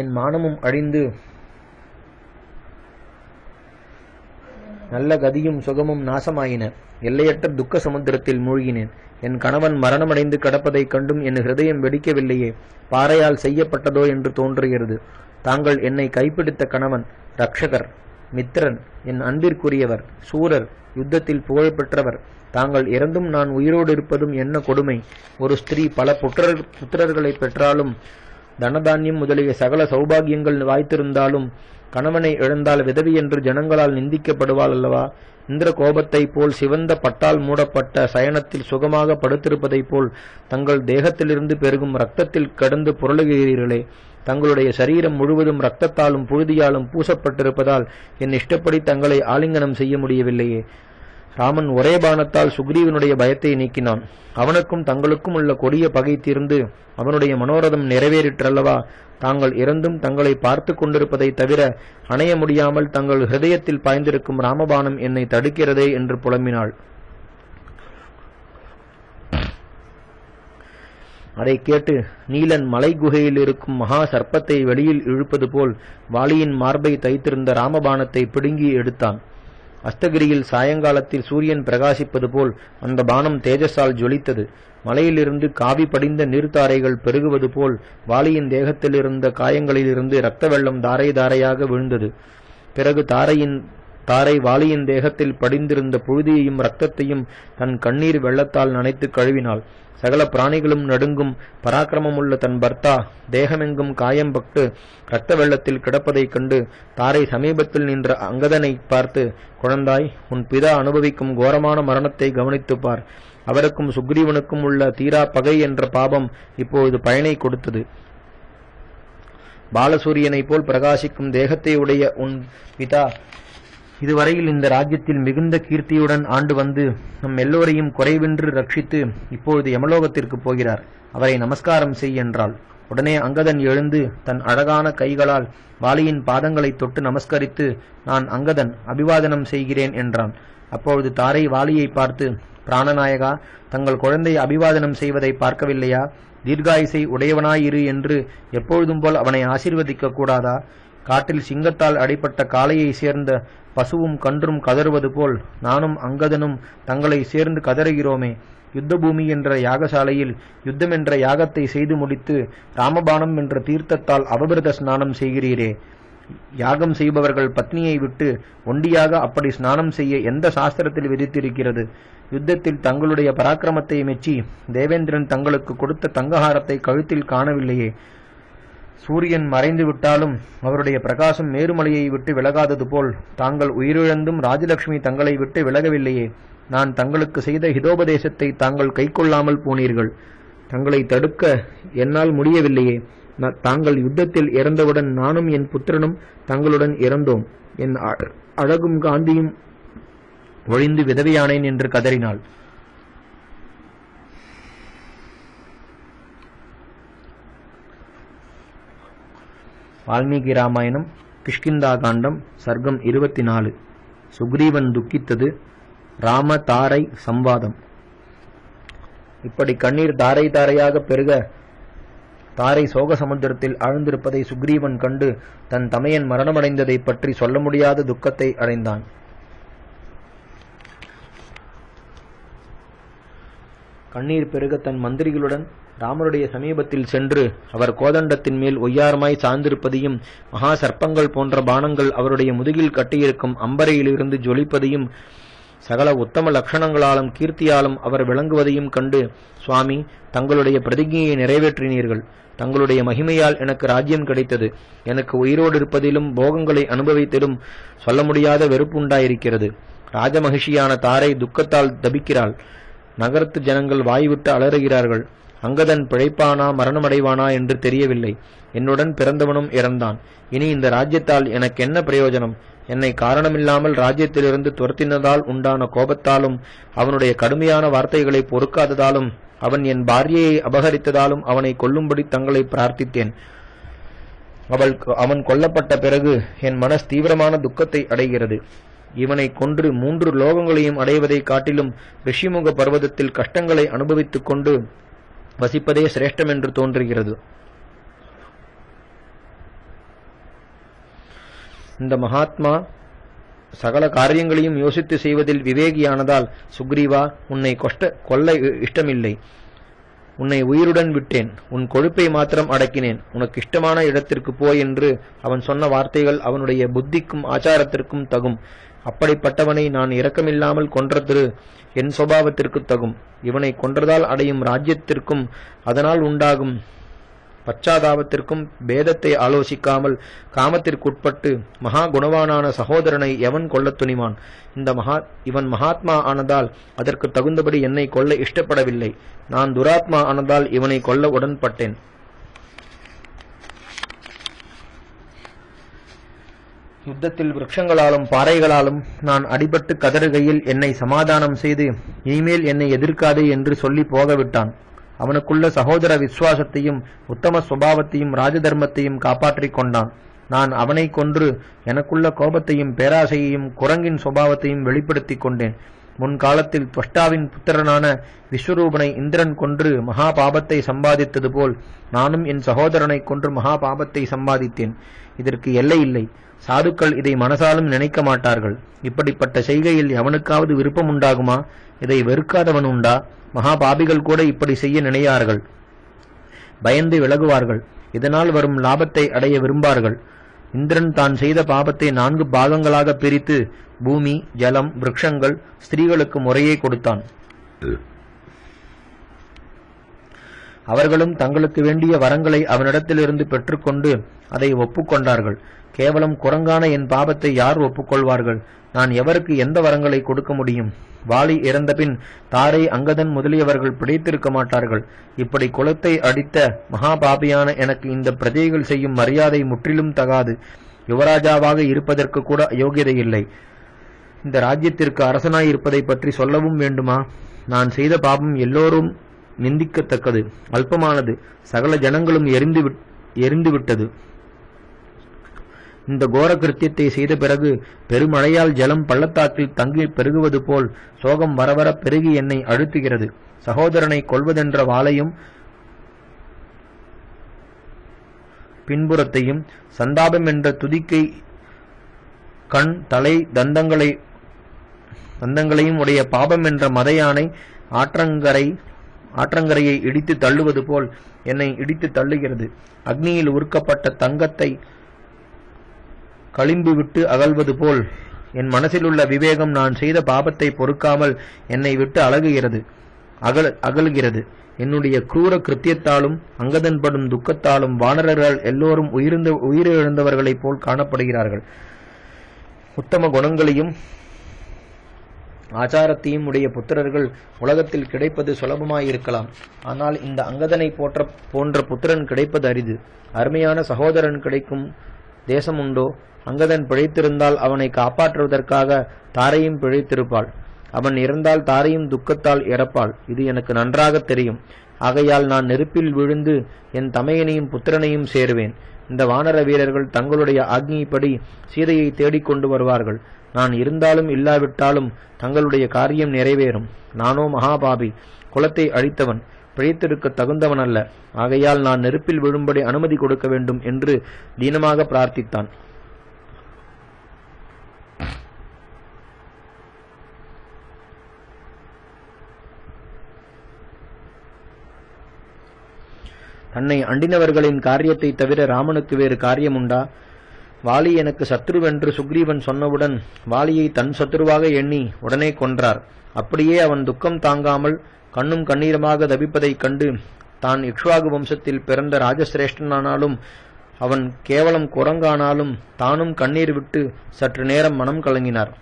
என் மானமும் அழிந்து நல்ல கதியும் சுகமும் நாசமாயின. எல்லையற்ற துக்க சமுத்திரத்தில் மூழ்கினேன். என் கணவன் மரணமடைந்து கிடப்பதைக் கண்டும் என் ஹிருதயம் வெடிக்கவில்லையே. பாறையால் செய்யப்பட்டதோ என்று தோன்றுகிறது. தாங்கள் என்னை கைப்பிடித்த கணவன், ரக்ஷகர், மித்திரன், என் அன்பிற்குரியவர், சூரர், யுத்தத்தில் புகழ்பெற்றவர், தாங்கள் இறந்தும் நான் உயிரோடு இருப்பதும் என்ன கொடுமை! ஒரு ஸ்திரீ பல புத்திரர்களை பெற்றாலும் தனதானியம் முதலிய சகல சௌபாகியங்கள் வாய்த்திருந்தாலும் கணவனை இழந்தால் விதவி என்று ஜனங்களால் நிந்திக்கப்படுவாள் அல்லவா? இந்திர கோபத்தை போல் சிவந்த பட்டால் மூடப்பட்ட சயனத்தில் சுகமாக படுத்திருப்பதைப் போல் தங்கள் தேகத்திலிருந்து பெருகும் இரத்தத்தில் கடந்து புரளுகிறீர்களே. தங்களுடைய சரீரம் முழுவதும் இரத்தத்தாலும் புழுதியாலும் பூசப்பட்டிருப்பதால் என் இஷ்டப்படி தங்களை ஆலிங்கனம் செய்ய முடியவில்லையே. ராமன் ஒரே பாணத்தால் சுக்ரீவனுடைய பயத்தை நீக்கினான். அவனுக்கும் தங்களுக்கும் உள்ள கொடிய பகை தீர்ந்து அவனுடைய மனோரதம் நிறைவேறிற்றல்லவா? தாங்கள் இறந்தும் தங்களை பார்த்து கொண்டிருப்பதை தவிர அணைய முடியாமல் தங்கள் ஹிருதயத்தில் பாய்ந்திருக்கும் ராமபாணம் என்னை தடுக்கிறதே என்று புலம்பினாள். அதை கேட்டு நீலன் மலை குகையில் இருக்கும் மகா சர்ப்பத்தை வெளியில் இழுப்பது போல் வாளியின் மார்பை தைத்திருந்த ராமபாணத்தை பிடுங்கி எடுத்தான். அஸ்தகிரியில் சாயங்காலத்தில் சூரியன் பிரகாசிப்பது போல் அந்த பானம் தேஜஸால் ஜொலித்தது. மலையிலிருந்து காவி படிந்த நீர்த்தாரைகள் பெருகுவது போல் வாளியின் தேகத்திலிருந்த காயங்களிலிருந்து இரத்த வெள்ளம் தாரை தாரையாக விழுந்தது. பிறகு தாரை வாளியின் தேகத்தில் படிந்திருந்த புழுதியையும் இரத்தத்தையும் தன் கண்ணீர் வெள்ளத்தால் நனைத்து கழுவினாள். சகல பிராணிகளும் நடுங்கும் பராக்கிரமமுள்ள தன் பர்த்தா தேகமெங்கும் காயம் பட்டு இரத்த வெள்ளத்தில் கிடப்பதைக் கண்டு தாரை சமீபத்தில் நின்ற அங்கதனை பார்த்து, குழந்தாய், உன் பிதா அனுபவிக்கும் கோரமான மரணத்தை கவனித்துப் பார். அவருக்கும் சுக்ரீவனுக்கும் உள்ள தீரா பகை என்ற பாபம் இப்பொழுது பயனை கொடுத்தது. பாலசூரியனை போல் பிரகாசிக்கும் தேகத்தை உடைய உன் பிதா இதுவரையில் இந்த ராஜ்யத்தில் மிகுந்த கீர்த்தியுடன் ஆண்டு வந்து நம் எல்லோரையும் குறைவின்றி ரட்சித்து இப்பொழுது யமலோகத்திற்கு போகிறார். அவரை நமஸ்காரம் செய் என்றாள். உடனே அங்கதன் எழுந்து தன் அழகான கைகளால் வாலியின் பாதங்களை தொட்டு நமஸ்கரித்து, நான் அங்கதன், அபிவாதனம் செய்கிறேன் என்றான். அப்பொழுது தாரை வாலியை பார்த்து, பிராணநாயகா, தங்கள் குழந்தை அபிவாதனம் செய்வதை பார்க்கவில்லையா? தீர்காயுசை உடையவனாயிரு என்று எப்பொழுதும் போல் அவனை ஆசீர்வதிக்க கூடாதா? காட்டில் சிங்கத்தால் அடிபட்ட காளையை சேர்ந்த பசுவும் கன்றும் கதறுவது போல் நானும் அங்கதனும் தங்களை சேர்ந்து கதறுகிறோமே. யுத்த பூமி என்ற யாகசாலையில் யுத்தம் என்ற யாகத்தை செய்து முடித்து ராமபாணம் என்ற தீர்த்தத்தால் அவபிரத ஸ்நானம் செய்கிறீரே. யாகம் செய்பவர்கள் பத்னியை விட்டு ஒண்டியாக அப்படி ஸ்நானம் செய்ய எந்த சாஸ்திரத்தில் விதித்திருக்கிறது? யுத்தத்தில் தங்களுடைய பராக்கிரமத்தை மெச்சி தேவேந்திரன் தங்களுக்கு கொடுத்த தங்கஹாரத்தை கழுத்தில் காணவில்லையே. சூரியன் மறைந்து விட்டாலும் அவருடைய பிரகாசம் மேருமலையை விட்டு விலகாதது போல் தாங்கள் உயிரிழந்தும் ராஜலட்சுமி தங்களை விட்டு விலகவில்லையே. நான் தங்களுக்கு செய்த ஹிதோபதேசத்தை தாங்கள் கைக்கொள்ளாமல் போனீர்கள். தங்களை தடுக்க என்னால் முடியவில்லையே. தாங்கள் யுத்தத்தில் இறந்தவுடன் நானும் என் புத்திரனும் தங்களுடன் இறந்தோம். என் அழகும் காந்தியும் ஒழிந்து விதவையானேன் என்று கதறினாள். வால்மீகி ராமாயணம் கிஷ்கிந்தா காண்டம் சர்க்கம் 24. சுக்ரீவன் துக்கித்தது. ராம தாரை சம்வாதம். இப்படி கண்ணீர் தாரை தாரையாக பெருக தாரை சோக சமுத்திரத்தில் ஆழ்ந்திருப்பதை சுக்ரீவன் கண்டு தன் தமையன் மரணமடைந்ததை பற்றி சொல்ல முடியாத துக்கத்தை அடைந்தான். கண்ணீர் பெருக தன் மந்திரிகளுடன் ராமருடைய சமீபத்தில் சென்று அவர் கோதண்டத்தின் மேல் ஒய்யாரமாய் சார்ந்திருப்பதையும் மகா சர்ப்பங்கள் போன்ற பானங்கள் அவருடைய முதுகில் கட்டியிருக்கும் அம்பரையிலிருந்து ஜொலிப்பதையும் சகல உத்தம லட்சணங்களாலும் கீர்த்தியாலும் அவர் விளங்குவதையும் கண்டு, சுவாமி, தங்களுடைய பிரதிஜையை நிறைவேற்றினீர்கள். தங்களுடைய மகிமையால் எனக்கு ராஜ்யம் கிடைத்தது. எனக்கு உயிரோடு இருப்பதிலும் போகங்களை அனுபவித்திலும் சொல்ல முடியாத வெறுப்பு உண்டாயிருக்கிறது. ராஜமகிஷியான தாரை துக்கத்தால் தபிக்கிறாள். நகரத்து ஜனங்கள் வாய்விட்டு அலறுகிறார்கள். அங்கதன் பிழைப்பானா மரணமடைவானா என்று தெரியவில்லை. என்னுடன் பிறந்தவனும் இறந்தான். இனி இந்த ராஜ்யத்தால் எனக்கு என்ன பிரயோஜனம்? என்னை காரணமில்லாமல் ராஜ்யத்திலிருந்து துரத்தினதால் உண்டான கோபத்தாலும் அவனுடைய கடுமையான வார்த்தைகளை பொறுக்காததாலும் அவன் என் பாரியையை அபகரித்ததாலும் அவனை கொல்லும்படி தங்களை பிரார்த்தித்தேன். அவன் கொல்லப்பட்ட பிறகு என் மனஸ் தீவிரமான துக்கத்தை அடைகிறது. இவனை கொன்று 3 லோகங்களையும் அடைவதை காட்டிலும் ரிஷிமுக பர்வதத்தில் கஷ்டங்களை அனுபவித்துக் கொண்டு வசிப்பதே சிரேஷ்டம் என்று தோன்றுகிறது. இந்த மகாத்மா சகல காரியங்களையும் யோசித்து செய்வதில் விவேகியானதால், சுக்ரீவா, உன்னை கொல்ல இஷ்டமில்லை. உன்னை உயிருடன் விட்டேன். உன் கொழுப்பை மாத்திரம் அடக்கினேன். உனக்கு இஷ்டமான இடத்திற்கு போய் என்று அவன் சொன்ன வார்த்தைகள் அவனுடைய புத்திக்கும் ஆச்சாரத்திற்கும் தகும். அப்படிப்பட்டவனை நான் இரக்கமில்லாமல் கொன்றது என் சுபாவத்திற்கு தகும். இவனை கொன்றதால் அடையும் ராஜ்யத்திற்கும் அதனால் உண்டாகும் பச்சாதாபத்திற்கும் பேதத்தை ஆலோசிக்காமல் காமத்திற்குட்பட்டு மகா குணவானான சகோதரனை எவன் கொல்ல துணிவான்? இவன் மகாத்மா ஆனதால் அதற்கு தகுந்தபடி என்னை கொல்ல இஷ்டப்படவில்லை. நான் துராத்மா ஆனதால் இவனை கொல்ல உடன்பட்டேன். யுத்தத்தில் விருட்சங்களாலும் பாறைகளாலும் நான் அடிபட்டு கதறுகையில் என்னை சமாதானம் செய்து இனிமேல் என்னை எதிர்க்காதே என்று சொல்லி போகவிட்டான். அவனுக்குள்ள சகோதர விசுவாசத்தையும் உத்தம சுபாவத்தையும் ராஜதர்மத்தையும் காப்பாற்றிக் கொண்டான். நான் அவனை கொன்று எனக்குள்ள கோபத்தையும் பேராசையையும் குரங்கின் சுபாவத்தையும் வெளிப்படுத்திக் கொண்டேன். முன்காலத்தில் துவஷ்டாவின் புத்திரனான விஸ்வரூபனை இந்திரன் கொன்று மகா பாபத்தை சம்பாதித்தது போல் நானும் என் சகோதரனை கொன்று மகா பாபத்தை சம்பாதித்தேன். இதற்கு எல்லை இல்லை. சாதுக்கள் இதை மனசாலும் நினைக்க மாட்டார்கள். இப்படிப்பட்ட செய்கையில் எவனுக்காவது விருப்பம் உண்டாகுமா? இதை வெறுக்காதவன் உண்டா? மகா பாபிகள் கூட இப்படி செய்ய நினையார்கள். பயந்து விலகுவார்கள். இதனால் வரும் லாபத்தை அடைய விரும்பார்கள். இந்திரன் தான் செய்த பாபத்தை 4 பாகங்களாக பிரித்து பூமி, ஜலம், விருட்சங்கள், ஸ்திரீகளுக்கு முறையே கொடுத்தான். அவர்களும் தங்களுக்கு வேண்டிய வரங்களை அவனிடத்திலிருந்து பெற்றுக்கொண்டு அதை ஒப்புக்கொண்டார்கள். கேவலம் குரங்கான என் பாபத்தை யார் ஒப்புக்கொள்வார்கள்? நான் எவருக்கு எந்த வரங்களை கொடுக்க முடியும்? வாலி இறந்தபின் தாரை, அங்கதன் முதலியவர்கள் பிடித்திருக்க மாட்டார்கள். இப்படி குலத்தை அடித்த மகாபாபியான எனக்கு இந்த பிரஜைகள் செய்யும் மரியாதை முற்றிலும் தகாது. யுவராஜாவாக இருப்பதற்கு கூட யோகியதை இல்லை. இந்த ராஜ்யத்திற்கு அரசனாய் இருப்பதை பற்றி சொல்லவும் வேண்டுமா? நான் செய்த பாபம் எல்லோரும் நிந்திக்கத்தக்கது, அல்பமானது, சகல ஜனங்களும் எரிந்துவிட்டது. இந்த கோர கிருத்தியத்தை செய்த பிறகு பெருமழையால் ஜலம் பள்ளத்தாக்கில் தங்கி பெருகுவது போல் சோகம் வரவர பெருகி என்னை அழுத்துகிறது. சகோதரனை கொள்வதென்ற வாளையும் பின்புறத்தையும் சந்தாபம் என்ற துதிக்கை கண், தலை, தந்தங்களையும் உடைய பாபம் என்ற மதையானை ஆற்றங்கரையை இடித்து தள்ளுவது போல் என்னை இடித்து தள்ளுகிறது. அக்னியில் உருக்கப்பட்ட தங்கத்தை களிம்பு விட்டு அகல்வது போல் என் மனசிலுள்ள விவேகம் நான் செய்த பாபத்தை பொறுக்காமல் என்னை விட்டு அகலுகிறது. என்னுடைய கிரூர கிருத்தியத்தாலும் அங்கதன் படும் துக்கத்தாலும் வானரர்கள் எல்லோரும் உயிரிழந்தவர்களைப் போல் காணப்படுகிறார்கள். உத்தம குணங்களையும் ஆச்சாரத்தையும் உடைய புத்திரர்கள் உலகத்தில் கிடைப்பது சுலபமாயிருக்கலாம். ஆனால் இந்த அங்கதனை போன்ற புத்திரன் கிடைப்பது அரிது. அருமையான சகோதரன் கிடைக்கும் தேசம் உண்டோ? அங்கதன் பிழைத்திருந்தால் அவனை காப்பாற்றுவதற்காக தாரையும் பிழைத்திருப்பாள். அவன் இறந்தால் தாரையும் துக்கத்தால் இறப்பாள். இது எனக்கு நன்றாக தெரியும். ஆகையால் நான் நெருப்பில் விழுந்து என் தமையனையும் புத்திரனையும் சேருவேன். இந்த வானர வீரர்கள் தங்களுடைய ஆக்ஞைப்படி சீதையை தேடிக்கொண்டு வருவார்கள். நான் இருந்தாலும் இல்லாவிட்டாலும் தங்களுடைய காரியம் நிறைவேறும். நானோ மகாபாபி, குலத்தை அழித்தவன், பிழைத்திருக்க தகுந்தவன் அல்ல. ஆகையால் நான் நெருப்பில் விழும்படி அனுமதி கொடுக்க வேண்டும் என்று தீனமாக பிரார்த்தித்தான். தன்னை அண்டினவர்களின் காரியத்தை தவிர ராமனுக்கு வேறு காரியம் உண்டா? வாலி எனக்கு சத்ருவென்று சுக்ரீவன் சொன்னவுடன் வாலியை தன் சத்ருவாக எண்ணி உடனே கொன்றார். அப்படியே அவன் துக்கம் தாங்காமல் கண்ணும் கண்ணீரமாக தவிப்பதைக் கண்டு தான் இக்ஷ்வாகு வம்சத்தில் பிறந்த ராஜசிரேஷ்டனானாலும் அவன் கேவலம் குரங்கானாலும் தானும் கண்ணீர் விட்டு சற்று நேரம் மனம் கலங்கினார்.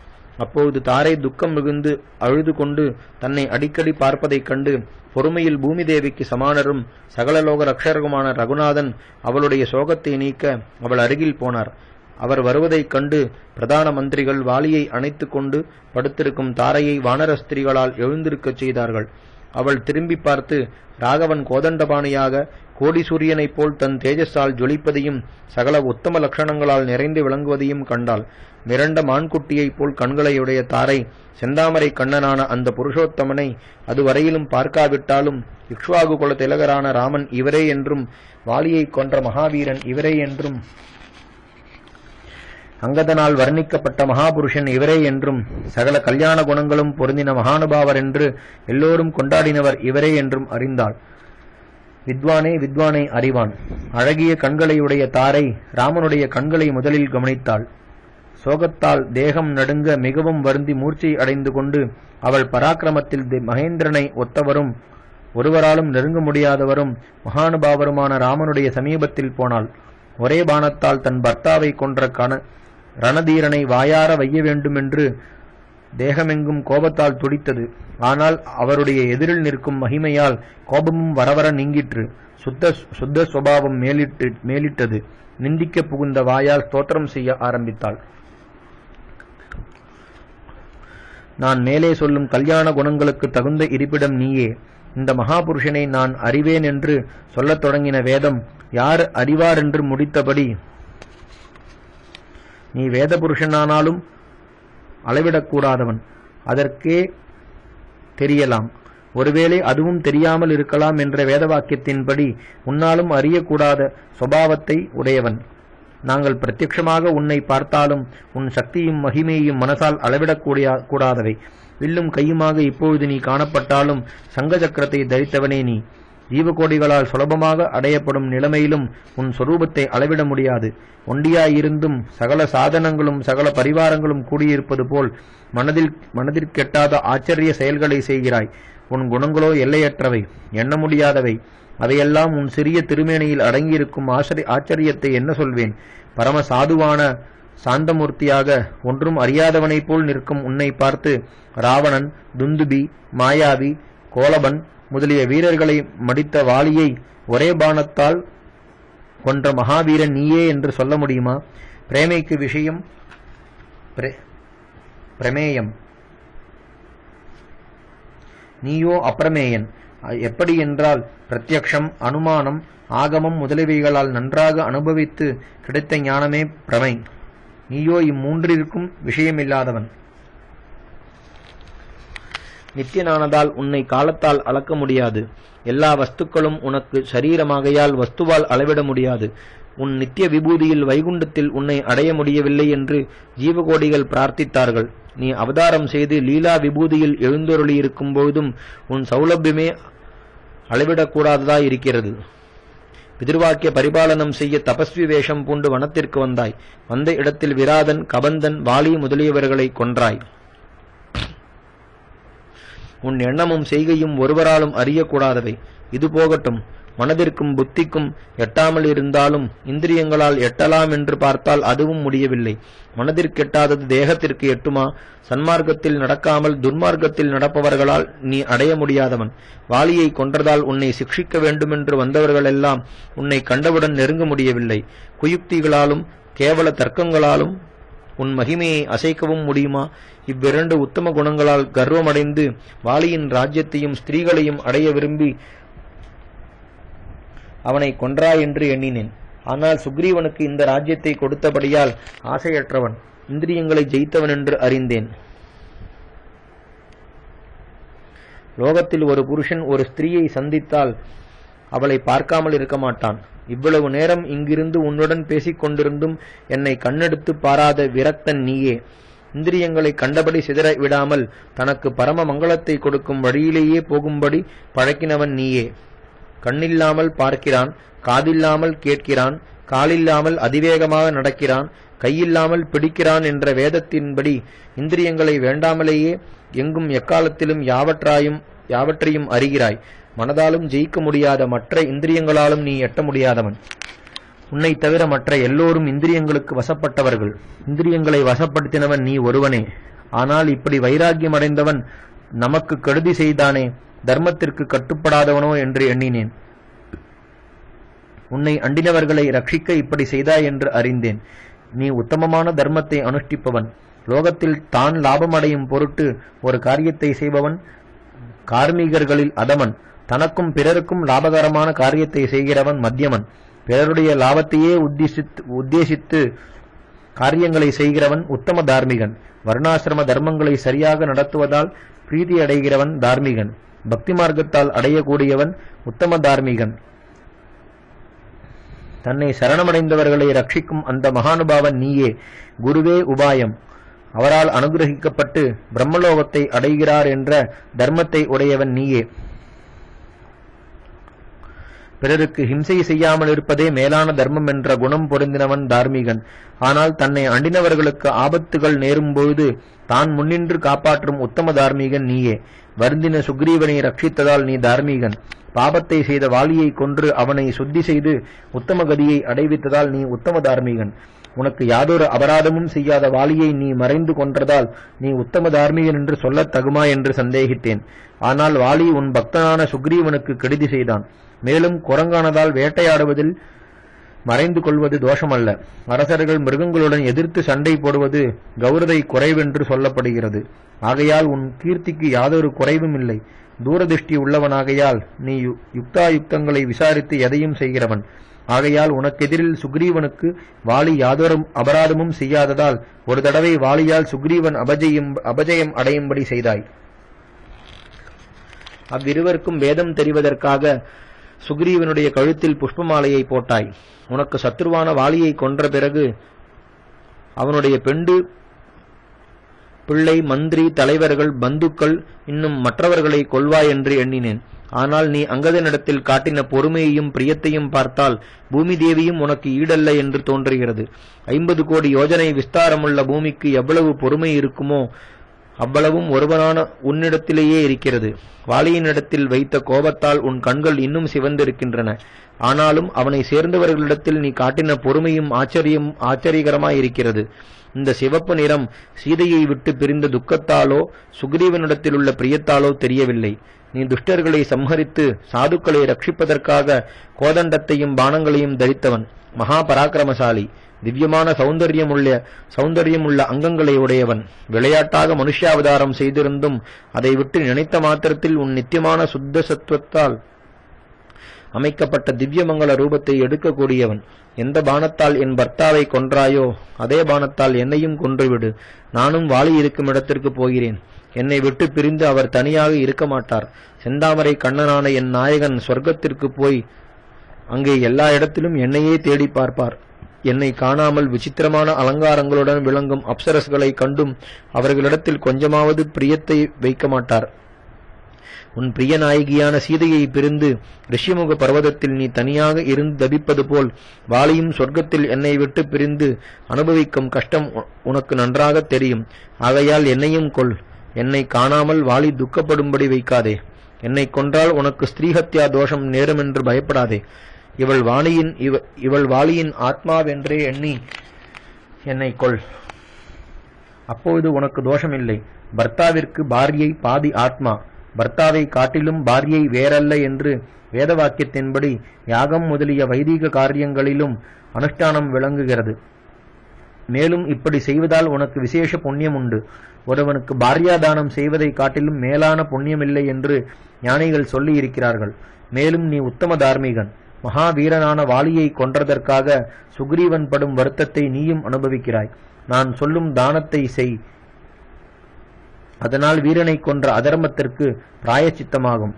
அப்போது தாரை துக்கம் மிகுந்து அழுது கொண்டு தன்னை அடிக்கடி பார்ப்பதைக் கண்டு பொறுமையில் பூமி தேவிக்கு சமானரும் சகலலோக ரக்ஷகருமான ரகுநாதன் அவளுடைய சோகத்தை நீக்க அவள் அருகில் போனார். அவர் வருவதைக் கண்டு பிரதான மந்திரிகள் வாலியை அணைத்து கொண்டு படுத்திருக்கும் தாரையை வானர ஸ்திரீகளால் எழுந்திருக்கச் செய்தார்கள். அவள் திரும்பி பார்த்து ராகவன் கோதண்டபாணியாக கோடி சூரியனைப் போல் தன் தேஜஸால் ஜொலிப்பதையும் சகல உத்தம லட்சணங்களால் நிறைந்து விளங்குவதையும் கண்டாள். மிரண்ட மான்குட்டியைப் போல் கண்களையுடைய தாரை செந்தாமரை கண்ணனான அந்த புருஷோத்தமனை அதுவரையிலும் பார்க்காவிட்டாலும் இக்ஷ்வாகு குல திலகரான ராமன் இவரே என்றும் வாலியை கொன்ற மகாவீரன் இவரே என்றும் அங்கதனால் வர்ணிக்கப்பட்ட மகாபுருஷன் இவரே என்றும் சகல கல்யாண குணங்களும் பொருந்தின மகானுபாவர் என்று எல்லோரும் கொண்டாடினவர் இவரே என்றும் அறிந்தாள். வித்வானே வித்வானை அறிவான். அழகிய கண்களையுடைய தாரை ராமனுடைய கண்களை முதலில் கவனித்தாள். சோகத்தால் தேகம் நடுங்க மிகவும் வருந்தி மூர்ச்சை அடைந்து கொண்டு அவள் பராக்கிரமத்தில் மகேந்திரனை ஒத்தவரும் ஒருவராலும் நெருங்க முடியாதவரும் மகானுபாவருமான ராமனுடைய சமீபத்தில் போனாள். ஒரே பாணத்தால் தன் பர்த்தாவை கொன்ற ரணதீரனை வாயார வைய வேண்டுமென்று தேகமெங்கும் கோபத்தால் துடித்தது. ஆனால் அவருடைய எதிரில் நிற்கும் மகிமையால் கோபமும் வரவர நீங்கிற்று. சுத்த சுபாவம் மேலிட்டது. நிந்திக்க புகுந்த வாயால் ஸ்தோத்திரம் செய்ய ஆரம்பித்தாள். நான் மேலே சொல்லும் கல்யாண குணங்களுக்கு தகுந்த இருப்பிடம் நீயே. இந்த மகாபுருஷனை நான் அறிவேன் என்று சொல்லத் தொடங்கின வேதம் யார் அறிவார் என்று முடித்தபடி நீ வேத புருஷனானாலும் அளவிடக்கூடாதவன். அதற்கே தெரியலாம். ஒருவேளை அதுவும் தெரியாமல் இருக்கலாம் என்ற வேத வாக்கியத்தின்படி உன்னாலும் அறியக்கூடாத சுபாவத்தை உடையவன். நாங்கள் பிரத்யட்சமாக உன்னை பார்த்தாலும் உன் சக்தியும் மகிமையும் மனசால் அளவிடக்கூடாதவை. வில்லும் கையுமாக இப்பொழுது நீ காணப்பட்டாலும் சங்க சக்கரத்தை தரித்தவனே நீ. ஜீவகோடிகளால் சுலபமாக அடையப்படும் நிலைமையிலும் உன் சொரூபத்தை அளவிட முடியாது. ஒண்டியாயிருந்தும் சகல சாதனங்களும் சகல பரிவாரங்களும் கூடியிருப்பது போல் மனதிற்கெட்டாத ஆச்சரிய செயல்களை செய்கிறாய். உன் குணங்களோ எல்லையற்றவை, எண்ண முடியாதவை. அதையெல்லாம் உன் சிறிய திருமேனியில் அடங்கியிருக்கும் ஆச்சரியத்தை என்ன சொல்வேன்? பரம சாதுவான சாந்தமூர்த்தியாக ஒன்றும் அறியாதவனைப் போல் நிற்கும் உன்னை பார்த்து ராவணன், துந்துபி, மாயாவி, கோலபன் முதலிய வீரர்களை மடித்த வாலியை ஒரே பாணத்தால் கொன்ற மகாவீரன் நீயே என்று சொல்ல முடியுமா? பிரேமைக்கு விஷயம் பிரமேயம், நீயோ அப்பிரமேயன். எப்படி என்றால் பிரத்யக்ஷம், அனுமானம், ஆகமம் முதலியவைகளால் நன்றாக அனுபவித்து கிடைத்த ஞானமே பிரமை. நீயோ இம்மூன்றிற்கும் விஷயமில்லாதவன். நித்தியனானதால் உன்னை காலத்தால் அளக்க முடியாது. எல்லா வஸ்துக்களும் உனக்கு சரீரமாகையால் வஸ்துவால் அளவிட முடியாது. உன் நித்திய விபூதியில் வைகுண்டத்தில் உன்னை அடைய முடியவில்லை என்று ஜீவகோடிகள் பிரார்த்தித்தார்கள். நீ அவதாரம் செய்து லீலா விபூதியில் எழுந்தொருளியிருக்கும் பொழுதும் உன் சௌலபியமே அளவிடக்கூடாததாய் இருக்கிறது. பிதிர்வாக்கிய பரிபாலனம் செய்ய தபஸ்வி வேஷம் பூண்டு வனத்திற்கு வந்தாய். வந்த இடத்தில் விராதன், கபந்தன், வாலி முதலியவர்களை கொன்றாய். உன் எண்ணமும் செய்கையும் ஒருவராலும் அறியக்கூடாதவை. இது போகட்டும். மனதிற்கும் புத்திக்கும் எட்டாமல் இருந்தாலும் இந்திரியங்களால் எட்டலாம் என்று பார்த்தால் அதுவும் முடியவில்லை. மனதிற்கெட்டாதது தேகத்திற்கு எட்டுமா? சன்மார்க்கத்தில் நடக்காமல் துர்மார்க்கத்தில் நடப்பவர்களால் நீ அடைய முடியாதவன். வாலியை கொன்றதால் உன்னை சிக்ஷிக்க வேண்டுமென்று வந்தவர்களெல்லாம் உன்னை கண்டவுடன் நெருங்க முடியவில்லை. குயுக்திகளாலும் கேவல தர்க்கங்களாலும் உன் மகிமையை அசைக்கவும் முடியுமா? இவ்விரண்டு உத்தம குணங்களால் கர்வமடைந்து வாலியின் ராஜ்யத்தையும் ஸ்திரீகளையும் அடைய விரும்பி அவனை கொன்றாய் என்று எண்ணினேன். ஆனால் சுக்ரீவனுக்கு இந்த ராஜ்யத்தை கொடுத்தபடியால் ஆசையற்றவன், இந்திரியங்களை ஜெயித்தவன் என்று அறிந்தேன். லோகத்தில் ஒரு புருஷன் ஒரு ஸ்திரீயை சந்தித்தால் அவளை பார்க்காமல் இருக்க மாட்டான். இவ்வளவு நேரம் இங்கிருந்து உன்னுடன் பேசிக் கொண்டிருந்தும் என்னை கண்ணெடுத்து பாராத விரக்தன் நீயே. இந்திரியங்களை கண்டபடி சிதற விடாமல் தனக்கு பரம மங்களத்தை கொடுக்கும் வழியிலேயே போகும்படி பழக்கினவன் நீயே. கண்ணில்லாமல் பார்க்கிறான், காதில்லாமல் கேட்கிறான், காலில்லாமல் அதிவேகமாக நடக்கிறான், கையில்லாமல் பிடிக்கிறான் என்ற வேதத்தின்படி இந்திரியங்களை வேண்டாமலேயே எங்கும் எக்காலத்திலும் யாவற்றையும் அறிகிறாய். மனதாலும் ஜெயிக்க முடியாத மற்ற இந்திரியங்களாலும் நீ எட்ட முடியாதவன். உன்னை தவிர மற்ற எல்லோரும் இந்திரியங்களுக்கு வசப்பட்டவர்கள். இந்திரியங்களை வசப்படுத்தினவன் நீ ஒருவனே. ஆனால் இப்படி வைராக்கியம் அடைந்தவன் நமக்கு கெடுதி செய்தானே, தர்மத்திற்கு கட்டுப்படாதவனோ என்று எண்ணினேன். உன்னை அண்டினவர்களை ரட்சிக்க இப்படி செய்தாய் என்று அறிந்தேன். நீ உத்தமமான தர்மத்தை அனுஷ்டிப்பவன். லோகத்தில் தான் லாபமடையும் பொருட்டு ஒரு காரியத்தை செய்பவன். கார்மீகர்களில் அதமன். தனக்கும் பிறருக்கும் லாபகரமான காரியத்தை செய்கிறவன் மத்தியமன். பிறருடைய லாபத்தையே உத்தேசித்து காரியங்களை செய்கிறவன் உத்தம தார்மிகன். வர்ணாசிரம தர்மங்களை சரியாக நடத்துவதால் பிரீதி அடைகிறவன் தார்மிகன். பக்தி மார்க்கத்தால் அடையக்கூடியவன் உத்தம தார்மிகன். தன்னை சரணமடைந்தவர்களை ரட்சிக்கும் அந்த மகானுபாவன் நீயே. குருவே உபாயம். அவரால் அனுகிரகிக்கப்பட்டு பிரம்மலோகத்தை அடைகிறார் என்ற தர்மத்தை உடையவன் நீயே. பிறருக்கு ஹிம்சை செய்யாமல் இருப்பதே மேலான தர்மம் என்ற குணம் பொருந்தினவன் தார்மீகன். ஆனால் தன்னை அண்டினவர்களுக்கு ஆபத்துகள் நேரும்பொழுது தான் முன்னின்று காப்பாற்றும் உத்தம தார்மீகன் நீயே. வருந்தின சுக்ரீவனை ரட்சித்ததால் நீ தார்மீகன். பாபத்தை செய்த வாலியை கொன்று அவனை சுத்தி செய்து உத்தம கதியை அடைவித்ததால் நீ உத்தம தார்மீகன். உனக்கு யாதொரு அபராதமும் செய்யாத வாலியை நீ மறைந்து கொன்றதால் நீ உத்தம தார்மீகன் என்று சொல்லத் தகுமா என்று சந்தேகித்தேன். ஆனால் வாலி உன் பக்தனான சுக்ரீவனுக்கு கெடுதி செய்தான். மேலும் குரங்கானதால் வேட்டையாடுவதில் மறைந்து கொள்வது தோஷமல்ல. அரசர்கள் மிருகங்களுடன் எதிர்த்து சண்டை போடுவது கௌரதை குறைவென்று சொல்லப்படுகிறது. ஆகையால் உன் கீர்த்திக்கு யாதொரு குறைவும் இல்லை. தூரதிருஷ்டி உள்ளவனாகையால் நீ யுக்தாயுக்தங்களை விசாரித்து எதையும் செய்கிறவன். ஆகையால் உனக்கெதிரில் சுக்ரீவனுக்கு வாலி யாதொரு அபராதமும் செய்யாததால் ஒரு தடவை வாலியால் சுக்ரீவன் அபஜயம் அடையும்படி செய்தாய். அவ்விருவருக்கும் வேதம் தெரிவதற்காக சுக்ரீவனுடைய கழுத்தில் புஷ்பமாலையை போட்டாய். உனக்கு சத்ருவான வாலியை கொன்ற பிறகு அவனுடைய பெண்டு பிள்ளை, மந்திரி, தலைவர்கள், பந்துக்கள் இன்னும் மற்றவர்களை கொல்வாய் என்று எண்ணினேன். ஆனால் நீ அங்கதனிடத்தில் காட்டின பொறுமையையும் பிரியத்தையும் பார்த்தால் பூமி தேவியும் உனக்கு ஈடல்ல என்று தோன்றுகிறது. 50 கோடி யோஜனை விஸ்தாரமுள்ள பூமிக்கு எவ்வளவு பொறுமை இருக்குமோ அவ்வளவும் ஒருவனான உன்னிடத்திலேயே இருக்கிறது. வாலியினிடத்தில் வைத்த கோபத்தால் உன் கண்கள் இன்னும் சிவந்திருக்கின்றன. ஆனாலும் அவனை சேர்ந்தவர்களிடத்தில் நீ காட்டின பொறுமையும் ஆச்சரியகரமாயிருக்கிறது. இந்த சிவப்பு நிறம் சீதையை விட்டு பிரிந்த துக்கத்தாலோ சுக்ரீவனிடத்திலுள்ள பிரியத்தாலோ தெரியவில்லை. நீ துஷ்டர்களை சம்ஹரித்து சாதுக்களை ரட்சிப்பதற்காக கோதண்டத்தையும் பானங்களையும் தரித்தவன். மகா பராக்கிரமசாலி. திவ்யமான சௌந்தரியமுள்ள அங்கங்களை உடையவன். விளையாட்டாக மனுஷ்யாவதாரம் செய்திருந்தும் அதை விட்டு நினைத்த மாத்திரத்தில் உன் நித்தியமான சுத்த சத்துவத்தால் அமைக்கப்பட்ட திவ்யமங்கல ரூபத்தை எடுக்கக்கூடியவன். எந்த பானத்தால் என் பர்த்தாவை கொன்றாயோ அதே பானத்தால் என்னையும் கொன்றுவிடு. நானும் வாலி இருக்கும் இடத்திற்கு போகிறேன். என்னை விட்டு பிரிந்து அவர் தனியாக இருக்க மாட்டார். செந்தாமரை கண்ணனான என் நாயகன் சொர்க்கத்திற்கு போய் அங்கே எல்லா இடத்திலும் என்னையே தேடி பார்ப்பார். என்னை காணாமல் விசித்திரமான அலங்காரங்களுடன் விளங்கும் அப்சரஸ்களை கண்டும் அவர்களிடத்தில் கொஞ்சமாவது பிரியத்தை வைக்க மாட்டார். உன் பிரிய நாயகியான சீதையை பிரிந்து ரிஷிமுக பர்வதத்தில் நீ தனியாக இருந்து தபிப்பது போல் வாலியும் சொர்க்கத்தில் என்னை விட்டு பிரிந்து அனுபவிக்கும் கஷ்டம் உனக்கு நன்றாக தெரியும். ஆகையால் என்னையும் கொள். என்னை காணாமல் வாலி துக்கப்படும்படி வைக்காதே. என்னை கொன்றால் உனக்கு ஸ்ரீஹத்யா தோஷம் நேருமென்று பயப்படாதே. இவள் வாலியின் ஆத்மாவென்றே எண்ணி என்னை கொள். அப்பொழுது உனக்கு தோஷமில்லை. பர்த்தாவிற்கு பாரியை பாதி ஆத்மா. பர்த்தாவை காட்டிலும் பாரியை வேறல்ல என்று வேத வாக்கியத்தின்படி யாகம் முதலிய வைதிக காரியங்களிலும் அனுஷ்டானம் விளங்குகிறது. மேலும் இப்படி செய்வதால் உனக்கு விசேஷ புண்ணியம் உண்டு. ஒருவனுக்கு பாரியாதானம் செய்வதை காட்டிலும் மேலான புண்ணியமில்லை என்று ஞானிகள் சொல்லி இருக்கிறார்கள். மேலும் நீ உத்தம தார்மீகன். மகாவீரனான வாலியை கொன்றதற்காக சுக்ரீவன் படும் வருத்தத்தை நீயும் அனுபவிக்கிறாய். நான் சொல்லும் தானத்தை செய். அதனால் வீரனை கொன்ற அதர்மத்திற்கு பிராயச்சித்தமாகும்.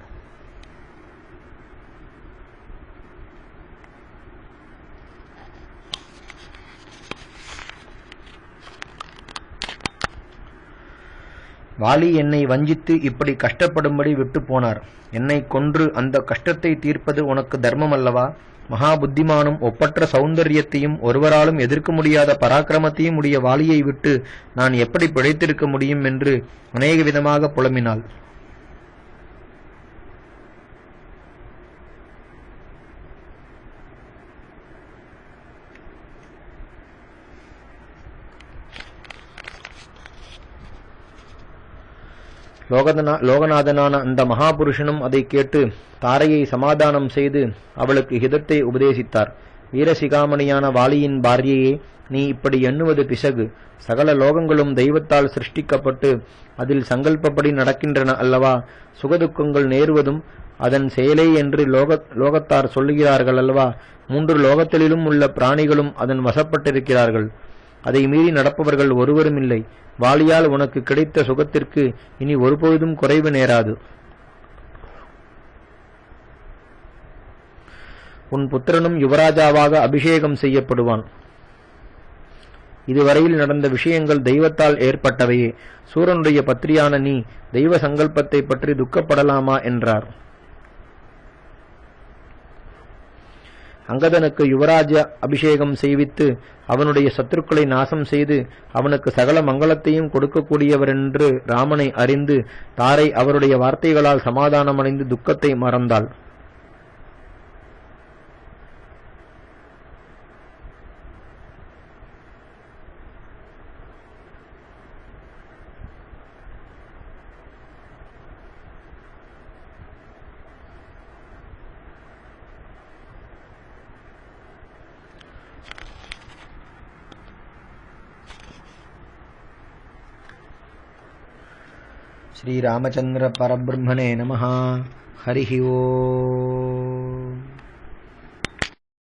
வாலி என்னை வஞ்சித்து இப்படி கஷ்டப்படும்படி விட்டு போனார். என்னை கொன்று அந்த கஷ்டத்தை தீர்ப்பது உனக்கு தர்மம் அல்லவா? மகா புத்திமானும் ஒப்பற்ற சௌந்தரியத்தையும் ஒருவராலும் எதிர்க்க முடியாத பராக்கிரமத்தையும் உடைய வாலியை விட்டு நான் எப்படி பிழைத்திருக்க முடியும் என்று அநேக விதமாக புலம்பினாள். லோகநாதனான அந்த மகாபுருஷனும் அதை கேட்டு தாரையை சமாதானம் செய்து அவளுக்கு ஹிதத்தை உபதேசித்தார். வீரசிகாமணியான வாலியின் பாரியையே, நீ இப்படி எண்ணுவது பிசகு. சகல லோகங்களும் தெய்வத்தால் சிருஷ்டிக்கப்பட்டு அதில் சங்கல்பப்படி நடக்கின்றன அல்லவா? சுகதுக்கங்கள் நேருவதும் அதன் செயலே என்று லோகத்தார் சொல்லுகிறார்கள் அல்லவா? 3 லோகத்திலும் உள்ள பிராணிகளும் அதன் வசப்பட்டிருக்கிறார்கள். அதை மீறி நடப்பவர்கள் ஒருவரும் இல்லை. வாலியால் உனக்கு கிடைத்த சுகத்திற்கு இனி ஒருபொழுதும் குறைவு நேராது. உன் புத்திரனும் யுவராஜாவாக அபிஷேகம் செய்யப்படுவான். இதுவரையில் நடந்த விஷயங்கள் தெய்வத்தால் ஏற்பட்டவையே. சூரனுடைய பத்ரியான நீ தெய்வ சங்கல்பத்தை பற்றி துக்கப்படலாமா என்றார். அங்கதனுக்கு யுவராஜ அபிஷேகம் செய்வித்து அவனுடைய சத்துருக்களை நாசம் செய்து அவனுக்கு சகல மங்களத்தையும் கொடுக்கக்கூடியவரென்று ராமனை அறிந்து தாரை அவருடைய வார்த்தைகளால் சமாதானமடைந்து துக்கத்தை மறந்தாள். श्री रामचंद्र परब्रह्मणे नमः. हरिः ओम्.